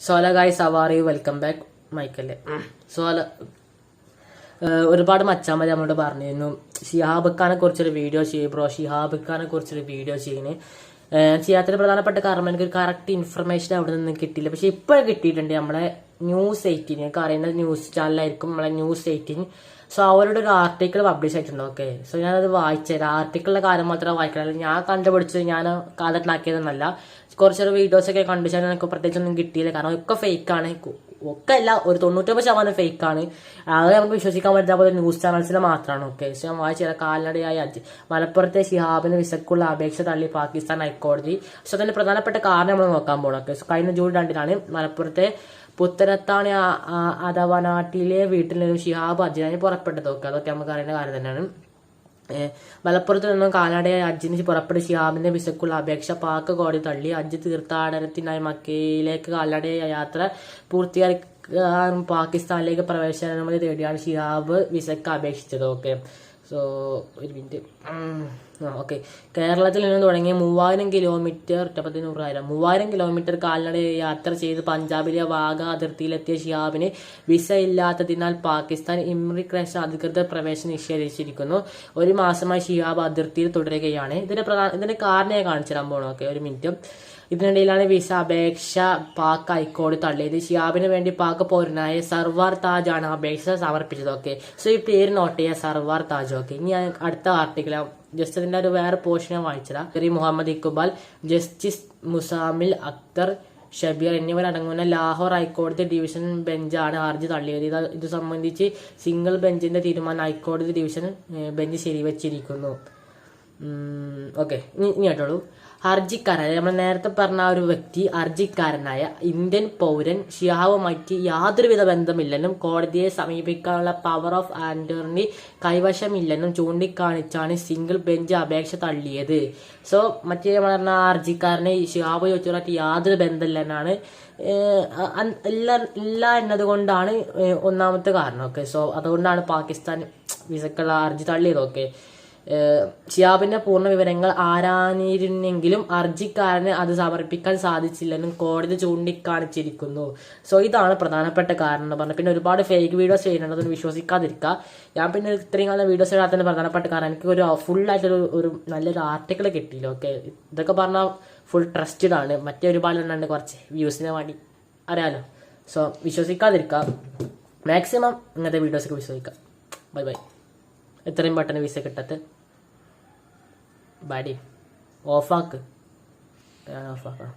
Sola guys സവാറി welcome back മൈക്കല്ലേ. Sola ഒരുപാട് മച്ചാന്മാർ നമ്മളോട് പറഞ്ഞിരുന്നു ഷിഹാബ് ഖാനെ കുറിച്ചൊരു വീഡിയോ ചെയ്യും ബ്രോ, ഷിഹാബ് ഖാനെ കുറിച്ചൊരു വീഡിയോ ചെയ്യുന്നത്. ചെയ്യാത്തൊരു പ്രധാനപ്പെട്ട കാരണം എനിക്ക് ഒരു കറക്റ്റ് ഇൻഫർമേഷൻ അവിടെ നിന്ന് കിട്ടിയില്ല. പക്ഷെ ഇപ്പോഴും കിട്ടിയിട്ടുണ്ട്. നമ്മളെ ന്യൂസ് 18 എനിക്ക് അറിയുന്ന ന്യൂസ് ചാനലായിരിക്കും നമ്മളെ ന്യൂസ് 18. സോ അവരുടെ ഒരു ആർട്ടിക്കിൾ പബ്ലിഷ് ആയിട്ടുണ്ട്. ഓക്കെ, സോ ഞാനത് വായിച്ചത് ആർട്ടിക്കിളിന്റെ കാര്യം മാത്രമേ വായിക്കാറില്ല. ഞാൻ കണ്ടുപിടിച്ചത് ഞാൻ കാതട്ടിലാക്കിയതെന്നല്ല. കുറച്ചൊരു വീഡിയോസ് ഒക്കെ കണ്ടുവച്ചാൽ എനിക്ക് പ്രത്യേകിച്ചൊന്നും കിട്ടിയില്ല. കാരണം ഒക്കെ ഫേക്കാണ്. ഒക്കെ അല്ല, ഒരു 99% ഫേക്കാണ്. അത് നമുക്ക് വിശ്വസിക്കാൻ പറ്റാത്ത പോലെ ന്യൂസ് ചാനൽസിൽ മാത്രമാണ്. ഓക്കെ, സോ ഞാൻ വായിച്ച കാൽനടയായ മലപ്പുറത്തെ ഷിഹാബിന് വിസക്കുള്ള അപേക്ഷ തള്ളി പാകിസ്ഥാൻ ഹൈക്കോടതി. സോ അതിന്റെ പ്രധാനപ്പെട്ട കാരണം നമ്മൾ നോക്കാൻ പോകണം. ഓക്കെ, സോ കഴിഞ്ഞ ജൂൺ 2 മലപ്പുറത്തെ പുത്തനത്താണി അഥവാ നാട്ടിലെ വീട്ടിൽ നിന്നും ഷിഹാബ് ഹജ്ജിനായി പുറപ്പെട്ടത്. ഓക്കെ, അതൊക്കെ നമുക്ക് അറിയുന്ന കാര്യം തന്നെയാണ്. മലപ്പുറത്ത് നിന്നും കാൽനടയായി ഹജ്ജിന് പുറപ്പെട്ട ഷിഹാബിന്റെ വിസക്കുള്ള അപേക്ഷ പാക് കോടതി തള്ളി. ഹജ്ജ് തീർത്ഥാടനത്തിനായി മക്കയിലേക്ക് കാൽനടയായ യാത്ര പൂർത്തിയാക്കാൻ പാകിസ്ഥാനിലേക്ക് പ്രവേശനാനുമതി തേടിയാണ് ഷിഹാബ് വിസക്ക് അപേക്ഷിച്ചത്. ഓക്കെ, സോ ഒരു മിനിറ്റ്. ഓക്കെ, കേരളത്തിൽ നിന്ന് തുടങ്ങി 3000 കിലോമീറ്റർ 3000 കിലോമീറ്റർ കാൽനട യാത്ര ചെയ്ത് പഞ്ചാബിലെ വാഗ അതിർത്തിയിലെത്തിയ ഷിഹാബിന് വിസ ഇല്ലാത്തതിനാൽ പാകിസ്ഥാൻ ഇമിഗ്രേഷൻ അധികൃതർ പ്രവേശനം നിഷേധിച്ചിരിക്കുന്നു. ഒരു മാസമായി ഷിഹാബ് അതിർത്തിയിൽ തുടരുകയാണ്. ഇതിന്റെ കാരണം ഞാൻ കാണിച്ചു തരാൻ പോകണം. ഓക്കെ, ഒരു മിനിറ്റ്. ഇതിനിടയിലാണ് വിസ അപേക്ഷ പാക് ഹൈക്കോടതി തള്ളിയത്. ഷിഹാബിന് വേണ്ടി പാക് പൗരനായ സർവാർ താജ് ആണ് അപേക്ഷ സമർപ്പിച്ചത്. ഓക്കെ, സോ ഈ പേര് നോട്ട് ചെയ്യുക, സർവാർ താജ്. ഓക്കെ, ഇനി ഞാൻ അടുത്ത ആർട്ടിക്കിൾ ജസ്റ്റ് അതിന്റെ ഒരു വേറെ പോർഷൻ ഞാൻ വായിച്ചതാ. മുഹമ്മദ് ഇക്ബാൽ, ജസ്റ്റിസ് മുസാമിൽ അക്തർ, ഷബീർ എന്നിവരടങ്ങുന്ന ലാഹോർ ഹൈക്കോടതി ഡിവിഷൻ ബെഞ്ചാണ് ഹർജി തള്ളിയത്. ഇത് സംബന്ധിച്ച് സിംഗിൾ ബെഞ്ചിന്റെ തീരുമാനം ഹൈക്കോടതി ഡിവിഷൻ ബെഞ്ച് ശരിവച്ചിരിക്കുന്നു. ഓക്കെ, ഇനി കേട്ടോളൂ. ഹർജിക്കാരനായ നമ്മൾ നേരത്തെ പറഞ്ഞ ഒരു വ്യക്തി ഹർജിക്കാരനായ ഇന്ത്യൻ പൗരൻ ഷിഹാബുമായിട്ട് യാതൊരുവിധ ബന്ധമില്ലെന്നും കോടതിയെ സമീപിക്കാനുള്ള പവർ ഓഫ് അറ്റോർണി കൈവശമില്ലെന്നും ചൂണ്ടിക്കാണിച്ചാണ് സിംഗിൾ ബെഞ്ച് അപേക്ഷ തള്ളിയത്. സോ മറ്റേ പറഞ്ഞ ഹർജിക്കാരനെ ഷിഹാബ് ചോദിച്ചതായിട്ട് യാതൊരു ബന്ധമില്ലെന്നാണ് ഇല്ല എന്നതുകൊണ്ടാണ് ഒന്നാമത്തെ കാരണം. ഓക്കെ, സോ അതുകൊണ്ടാണ് പാകിസ്ഥാൻ വിസക്കുള്ള ഹർജി തള്ളിയത്. ഓക്കെ, ഷിഹാബിന്റെ പൂർണ്ണ വിവരങ്ങൾ ആരാഞ്ഞിരുന്നെങ്കിലും ഹർജിക്കാരന് അത് സമർപ്പിക്കാൻ സാധിച്ചില്ലെന്നും കോടതി ചൂണ്ടിക്കാണിച്ചിരിക്കുന്നു. സോ ഇതാണ് പ്രധാനപ്പെട്ട കാരണം എന്ന് പറഞ്ഞു. പിന്നെ ഒരുപാട് ഫേക്ക് വീഡിയോസ് ചെയ്യുന്നുണ്ട്, അതൊന്നും വിശ്വസിക്കാതിരിക്കുക. ഞാൻ പിന്നെ ഇത്രയും കാലം വീഡിയോസ് ഇടാത്തതിന്റെ പ്രധാനപ്പെട്ട കാരണം എനിക്ക് ഒരു ഫുള്ളായിട്ടൊരു ഒരു നല്ലൊരു ആർട്ടിക്കിൾ കിട്ടിയില്ല. ഓക്കെ, ഇതൊക്കെ പറഞ്ഞാൽ ഫുൾ ട്രസ്റ്റഡ് ആണ്. മറ്റേ ഒരുപാട് എണ്ണുണ്ട് കുറച്ച് വ്യൂസിന് വേണ്ടി, അറിയാലോ. സോ വിശ്വസിക്കാതിരിക്കുക, മാക്സിമം ഇങ്ങനത്തെ വീഡിയോസൊക്കെ വിശ്വസിക്കാം. Bye bye. എത്രയും പെട്ടെന്ന് വിസ കിട്ടത്ത് ബാഡി ഓഫാക്ക്, ഞാൻ ഓഫാക്കാം.